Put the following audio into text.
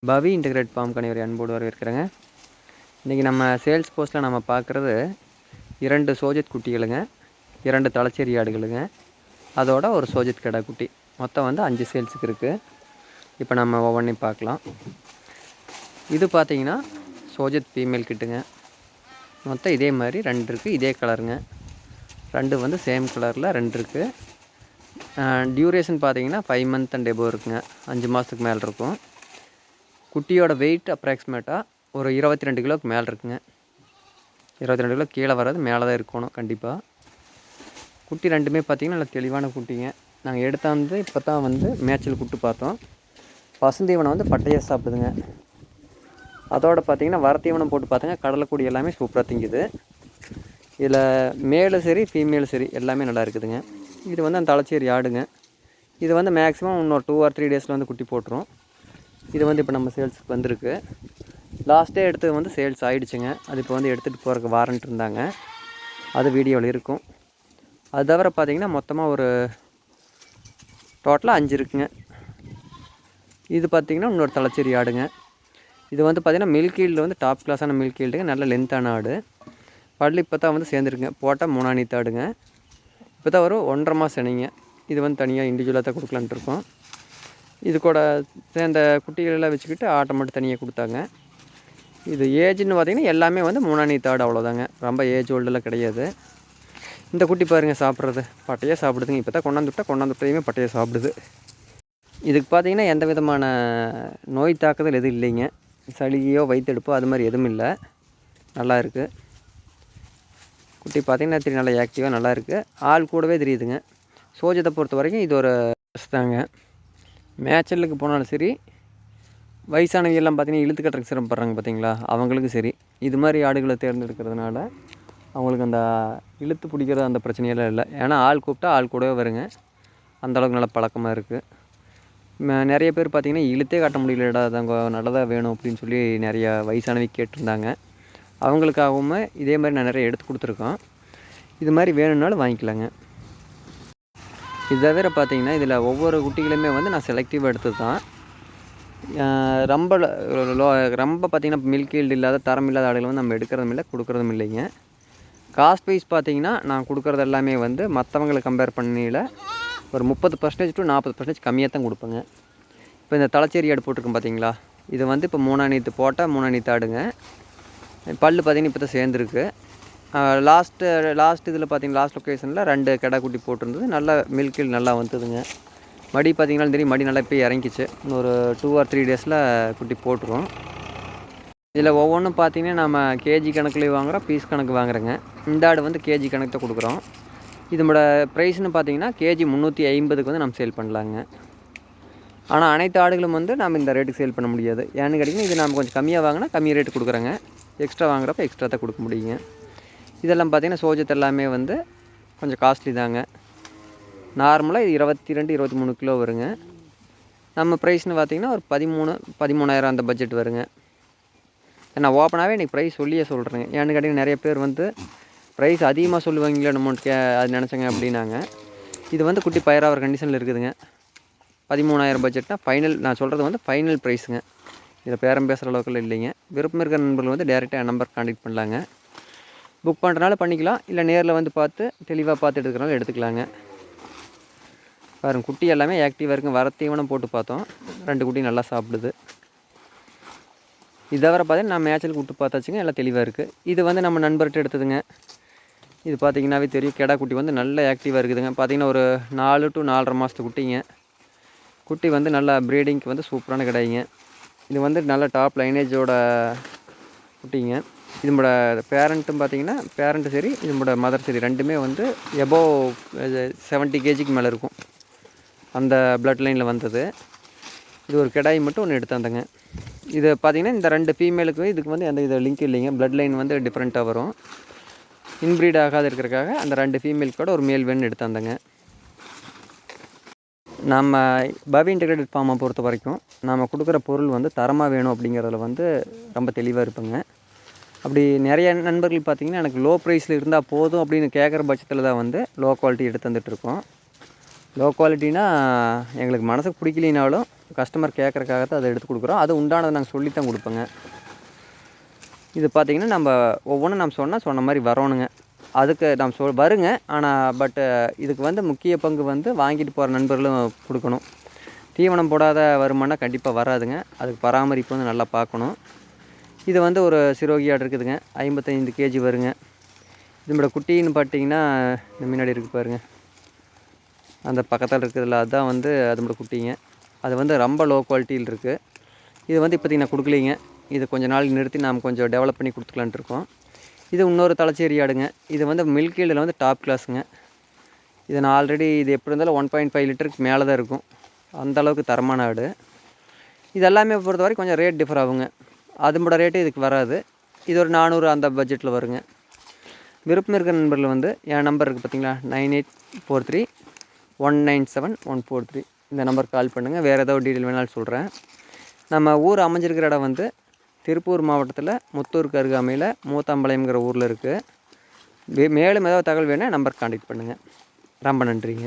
பவி integrate form கனி ஒரு அன்போடு வரவேற்கிறேங்க. இன்றைக்கி நம்ம சேல்ஸ் போஸ்ட்டில் நம்ம பார்க்குறது 2 சோஜத் குட்டிகளுங்க, 2 தலைச்சேரி ஆடுகளுங்க, அதோட ஒரு சோஜத் கடா குட்டி. மொத்தம் வந்து 5 சேல்ஸுக்கு இருக்குது. இப்போ நம்ம ஒவ்வொன்றையும் பார்க்கலாம். இது பார்த்திங்கன்னா சோஜத் ஃபீமேல் கிட்டுங்க. மொத்தம் இதே மாதிரி 2 இருக்குது, இதே கலருங்க. 2 வந்து சேம் கலரில் 2 இருக்குது. டியூரேஷன் பார்த்திங்கன்னா 5 மந்த் அண்ட் எபோவ் இருக்குங்க. 5 மாதத்துக்கு மேலே இருக்கும். குட்டியோட வெயிட் அப்ராக்சிமேட்டாக ஒரு 22 கிலோவுக்கு மேலே இருக்குங்க. 22 கிலோ கீழே வராது, மேலே தான் இருக்கணும் கண்டிப்பாக. குட்டி ரெண்டுமே பார்த்திங்கன்னா நல்ல தெளிவான குட்டிங்க. நாங்கள் எடுத்தாந்து இப்போ தான் வந்து மேய்ச்சல் கூட்டு பார்த்தோம். பசுந்தீவனம் வந்து பட்டையாக சாப்பிடுதுங்க. அதோடு பார்த்திங்கன்னா வரத்தீவனம் போட்டு பார்த்துங்க, கடலைக்குடி எல்லாமே சூப்பராக திங்குது. இதில் மேலும் சரி ஃபீமேலும் சரி எல்லாமே நல்லா இருக்குதுங்க. இது வந்து அந்த தலைச்சேரி ஆடுங்க. இது வந்து மேக்ஸிமம் இன்னொரு 2 or 3 டேஸில் வந்து குட்டி போட்டுரும். இது வந்து இப்போ நம்ம சேல்ஸுக்கு வந்திருக்கு. லாஸ்ட்டே எடுத்து வந்து சேல்ஸ் ஆகிடுச்சுங்க. அது இப்போ வந்து எடுத்துகிட்டு போகிறக்கு வாரண்ட் இருந்தாங்க, அது வீடியோவில் இருக்கும். அது தவிர பார்த்திங்கன்னா மொத்தமாக ஒரு டோட்டலாக 5 இருக்குங்க. இது பார்த்திங்கன்னா இன்னொரு தலைச்சேரி ஆடுங்க. இது வந்து பார்த்திங்கன்னா மில்க் ஈல்டு வந்து டாப் கிளாஸான மில்க் ஈல்டுங்க, நல்ல லென்த்தான ஆடு. பல்லு இப்போ தான் வந்து சேர்ந்துருக்குங்க. போட்டால் 3 நீத்த ஆடுங்க. இப்போ தான் ஒரு 1.5 மாதம் இணைங்க. இது வந்து தனியாக இண்டிவிஜுவலாக தான் கொடுக்கலான்ட்டு இருக்கோம். இது கூட சேர்ந்த குட்டிகளெல்லாம் வச்சுக்கிட்டு ஆட்டை மட்டும் தனியாக கொடுத்தாங்க. இது ஏஜ்னு பார்த்திங்கன்னா எல்லாமே வந்து 3 நீத்த ஆடு, அவ்வளோதாங்க. ரொம்ப ஏஜ் ஓல்டெல்லாம் கிடையாது. இந்த குட்டி பாருங்கள் சாப்பிட்றது, பட்டையாக சாப்பிடுதுங்க. இப்போ தான் கொண்டாந்துவிட்டையுமே பட்டையாக சாப்பிடுது. இதுக்கு பார்த்திங்கன்னா எந்த விதமான நோய் தாக்குதல் எதுவும் இல்லைங்க. சளியோ வயிற்றெடுப்போ அது மாதிரி எதுவும் இல்லை, நல்லா இருக்குது. குட்டி பார்த்திங்கன்னா நல்லா ஆக்டிவாக நல்லா இருக்குது. ஆள் கூடவே தெரியுதுங்க. சோஜத்தை பொறுத்த வரைக்கும் இது ஒரு தாங்க. மேய்ச்சலுக்கு போனாலும் சரி, வயசானவங்க எல்லாம் பார்த்திங்கன்னா இழுத்து கட்டுறதுக்கு சிரமப்படுறாங்க பார்த்திங்களா, அவங்களுக்கும் சரி இது மாதிரி ஆடுகளை தேர்ந்தெடுக்கிறதுனால அவங்களுக்கு அந்த இழுத்து பிடிக்கிறது அந்த பிரச்சனையெல்லாம் இல்லை. ஏன்னா ஆள் கூப்பிட்டா ஆள் கூடவே வருங்க. அந்தளவுக்கு நல்ல பழக்கமாக இருக்குது. நிறைய பேர் பார்த்திங்கன்னா இழுத்தே காட்ட முடியலடா, அதாங்க நல்லதாக வேணும் அப்படின்னு சொல்லி நிறையா வயசானவங்க கேட்டிருந்தாங்க. அவங்களுக்காகவும் இதே மாதிரி நான் நிறைய எடுத்து கொடுத்துருக்கோம். இது மாதிரி வேணும்னாலும் வாங்கிக்கலாங்க. இது தவிர பார்த்திங்கன்னா இதில் ஒவ்வொரு குட்டிகளுமே வந்து நான் செலக்டிவாக எடுத்து தான். ரொம்ப பார்த்திங்கன்னா மில்க் ஈல்டு இல்லாத தரம் இல்லாத ஆடுகள் வந்து நம்ம எடுக்கிறதும் இல்லை, கொடுக்குறதும் இல்லைங்க. காஸ்ட் வைஸ் பார்த்திங்கன்னா நான் கொடுக்குறது எல்லாமே வந்து மற்றவங்களை கம்பேர் பண்ணியில் ஒரு 30% to 40% கம்மியாக தான் கொடுப்பேங்க. இப்போ இந்த தலைச்சேரி ஆடு போட்டிருக்கோம் பார்த்திங்களா, இது வந்து இப்போ 3 நீத்து போட்டால் 3 நீத்து ஆடுங்க. பல் பார்த்திங்கன்னா இப்போ தான் சேர்ந்துருக்கு. லாஸ்ட் இதில் பார்த்திங்கன்னா லாஸ்ட் லொக்கேஷனில் 2 கிடா குட்டி போட்டிருந்தது. நல்லா மில்கில் நல்லா வந்ததுங்க. மடி பார்த்திங்கனாலும் தெரியும், மடி நல்லா இப்போ இறங்கிச்சு. இன்னொரு 2 or 3 டேஸில் குட்டி போட்டுரும். இதில் ஒவ்வொன்றும் பார்த்திங்கன்னா நம்ம கேஜி கணக்குலேயே வாங்குகிறோம், பீஸ் கணக்கு வாங்குறோங்க. இந்த ஆடு வந்து கேஜி கணக்கு தான் கொடுக்குறோம். இதோட ப்ரைஸ்னு பார்த்திங்கன்னா கேஜி 350க்கு வந்து நம்ம சேல் பண்ணலாங்க. ஆனால் அனைத்து ஆடுகளும் வந்து நம்ம இந்த ரேட்டுக்கு சேல் பண்ண முடியாது. ஏன்னு கேட்டிங்கன்னா இது நம்ம கொஞ்சம் கம்மியாக வாங்கினா கம்மி ரேட்டு கொடுக்குறோங்க. எக்ஸ்ட்ரா வாங்குறப்ப எக்ஸ்ட்ரா தான் கொடுக்க முடியுங்க. இதெல்லாம் பார்த்திங்கன்னா சோஜத்து எல்லாமே வந்து கொஞ்சம் காஸ்ட்லி தாங்க. நார்மலாக இது 22-23 கிலோ வருங்க. நம்ம ப்ரைஸ்னு பார்த்திங்கன்னா ஒரு 13,000 அந்த பட்ஜெட் வருங்க. நான் ஓப்பனாகவே இன்றைக்கி ப்ரைஸ் சொல்லியே சொல்கிறேங்க. ஏன்னு கேட்டிங்கன்னா நிறைய பேர் வந்து ப்ரைஸ் அதிகமாக சொல்லுவாங்களே நம்ம அது நினச்சங்க அப்படின்னாங்க. இது வந்து குட்டி பயிராகிற கண்டிஷனில் இருக்குதுங்க. 13,000 பட்ஜெட்னா ஃபைனல், நான் சொல்கிறது வந்து ஃபைனல் ப்ரைஸுங்க. இதில் பேரம் பேசுகிற அளவுக்குலாம் இல்லைங்க. விருப்பம் இருக்கிற நண்பர்கள் வந்து டேரெக்டாக என் நம்பர் கான்டெக்ட் பண்ணலாங்க. புக் பண்ணுறனால பண்ணிக்கலாம், இல்லை நேரில் வந்து பார்த்து தெளிவாக பார்த்து எடுக்கிறனால எடுத்துக்கலாங்க. பாருங்கள் குட்டி எல்லாமே ஆக்டிவாக இருக்குங்க. வரத்தீவனம் போட்டு பார்த்தோம், 2 குட்டி நல்லா சாப்பிடுது. இதை வர பார்த்தீங்கன்னா நான் மேய்ச்சல் கூட்டு பார்த்தாச்சுங்க, எல்லாம் தெளிவாக இருக்குது. இது வந்து நம்ம நண்பர்கிட்ட எடுத்ததுங்க. இது பார்த்திங்கன்னாவே தெரியும், கெடா குட்டி வந்து நல்ல ஆக்டிவாக இருக்குதுங்க. பார்த்திங்கன்னா ஒரு 4 to 4.5 மாதத்து குட்டிங்க. குட்டி வந்து நல்லா ப்ரீடிங்க்கு வந்து சூப்பரான கடாயிங்க. இது வந்து நல்ல டாப் லைனேஜோட குட்டிங்க. இதோட பேரண்ட்டும் பார்த்திங்கன்னா பேரண்ட்டு சரி, இதோட மதர் சரி, ரெண்டுமே வந்து எபோவ் 70 kgக்கு மேலே இருக்கும். அந்த பிளட் லைனில் வந்தது. இது ஒரு கெடாய் மட்டும் ஒன்று எடுத்து வந்தேங்க. இது பார்த்திங்கன்னா இந்த 2 ஃபீமேலுக்கு இதுக்கு வந்து எந்த இது லிங்க் இல்லைங்க. பிளட் லைன் வந்து டிஃப்ரெண்ட்டாக வரும். இன்ப்ரீட் ஆகாது இருக்கிறக்காக அந்த 2 ஃபீமேல் கூட ஒரு மேல் வேணுன்னு எடுத்து வந்தேங்க. நம்ம பவி இன்டகிரேட்டட் ஃபார்மை பொறுத்த வரைக்கும் நம்ம கொடுக்குற பொருள் வந்து தரமாக வேணும் அப்படிங்கிறதுல வந்து ரொம்ப தெளிவாக இருப்பேங்க. அப்படி நிறைய நண்பர்கள் பார்த்திங்கன்னா எனக்கு லோ ப்ரைஸில் இருந்தால் போதும் அப்படின்னு கேட்குற பட்சத்தில் தான் வந்து லோ குவாலிட்டி எடுத்து வந்துட்டுருக்கோம். லோ குவாலிட்டினா எங்களுக்கு மனசுக்கு பிடிக்கலினாலும் கஸ்டமர் கேட்குறக்காக தான் அதை எடுத்து கொடுக்குறோம். அது உண்டானதை நாங்கள் சொல்லி தான் கொடுப்போங்க. இது பார்த்திங்கன்னா நம்ம ஒவ்வொன்றும் நம்ம சொன்ன மாதிரி வரணுங்க. அதுக்கு நம்ம வருங்க. ஆனால் இதுக்கு வந்து முக்கிய பங்கு வந்து வாங்கிட்டு போகிற நண்பர்களும் கொடுக்கணும். தீவனம் போடாத வருமானம் கண்டிப்பாக வராதுங்க. அதுக்கு பராமரிப்பு வந்து நல்லா பார்க்கணும். இது வந்து ஒரு சிரோகி ஆடு இருக்குதுங்க. 55 கேஜி வருங்க. இதோட குட்டின்னு பார்த்தீங்கன்னா இந்த முன்னாடி இருக்குது பாருங்கள், அந்த பக்கத்தில் இருக்குதுல்ல, அதுதான் வந்து அதோட குட்டிங்க. அது வந்து ரொம்ப லோ குவாலிட்டியில் இருக்குது. இது வந்து இப்போதைக்கு நான் கொடுக்கலிங்க. இது கொஞ்சம் நாள் நிறுத்தி நாம் கொஞ்சம் டெவலப் பண்ணி கொடுத்துக்கலான்ட்டு இருக்கோம். இது இன்னொரு தலைச்சேரி ஆடுங்க. இது வந்து மில்க் ஈல்டில் வந்து டாப் கிளாஸுங்க. இது நான் ஆல்ரெடி இது எப்படி இருந்தாலும் 1.5 லிட்டருக்கு மேலே தான் இருக்கும். அந்தளவுக்கு தரமான ஆடு. இது எல்லாமே பொறுத்த வரைக்கும் கொஞ்சம் ரேட் டிஃபர் ஆகுங்க. அதோட ரேட்டு இதுக்கு வராது. இது ஒரு 400 அந்த பட்ஜெட்டில் வருங்க. விருப்பம் இருக்கிற நண்பர்கள் வந்து என் நம்பர் இருக்குது பார்த்தீங்களா, 9843197143 இந்த நம்பருக்கு கால் பண்ணுங்கள். வேறு ஏதாவது டீட்டெயில் வேணாலும் சொல்கிறேன். நம்ம ஊர் அமைஞ்சிருக்கிற இடம் வந்து திருப்பூர் மாவட்டத்தில் முத்தூருக்கு அருகாமையில் மூத்தாம்பாளையம்ங்கிற ஊரில் இருக்குது. மேலும் ஏதாவது தகவல் வேணால் நம்பருக்கு கான்டாக்ட் பண்ணுங்கள். ரொம்ப நன்றிங்க.